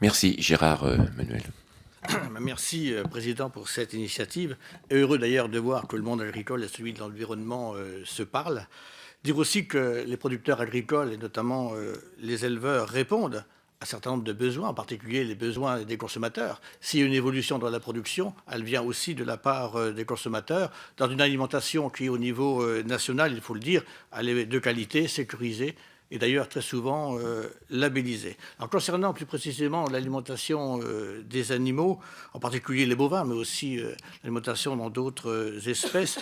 Merci Gérard Manuel. Merci, Président, pour cette initiative. Et heureux d'ailleurs de voir que le monde agricole et celui de l'environnement se parlent. Dire aussi que les producteurs agricoles, et notamment les éleveurs, répondent à un certain nombre de besoins, en particulier les besoins des consommateurs. S'il y a une évolution dans la production, elle vient aussi de la part des consommateurs, dans une alimentation qui, au niveau national, il faut le dire, elle est de qualité, sécurisée, et d'ailleurs très souvent labellisée. Alors concernant plus précisément l'alimentation des animaux, en particulier les bovins, mais aussi l'alimentation dans d'autres espèces,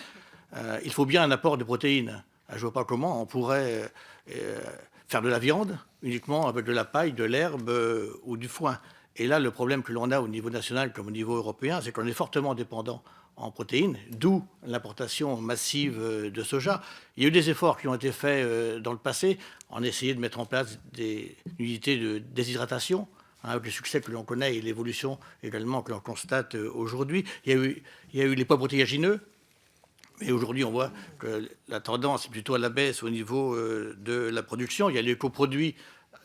il faut bien un apport de protéines. Je ne vois pas comment on pourrait faire de la viande uniquement avec de la paille, de l'herbe ou du foin. Et là, le problème que l'on a au niveau national comme au niveau européen, c'est qu'on est fortement dépendant en protéines, d'où l'importation massive de soja. Il y a eu des efforts qui ont été faits dans le passé. On a essayé de mettre en place des unités de déshydratation, avec le succès que l'on connaît et l'évolution également que l'on constate aujourd'hui. Il y a eu les pois protéagineux. Mais aujourd'hui, on voit que la tendance est plutôt à la baisse au niveau de la production. Il y a les coproduits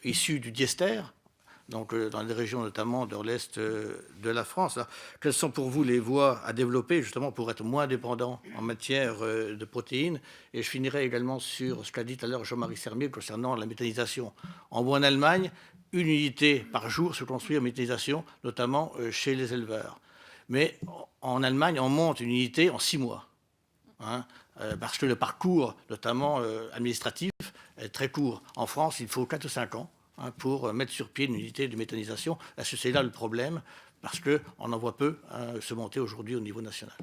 issus du diester, donc dans des régions notamment de l'Est de la France. Alors, quelles sont pour vous les voies à développer justement pour être moins dépendant en matière de protéines? Et je finirai également sur ce qu'a dit tout à l'heure Jean-Marie Sermier concernant la méthanisation. On voit en Allemagne une unité par jour se construire en méthanisation, notamment chez les éleveurs. Mais en Allemagne, on monte une unité en 6 mois. Parce que le parcours, notamment administratif, est très court. En France, il faut 4 ou 5 ans pour mettre sur pied une unité de méthanisation. C'est là le problème, parce qu'on en voit peu se monter aujourd'hui au niveau national.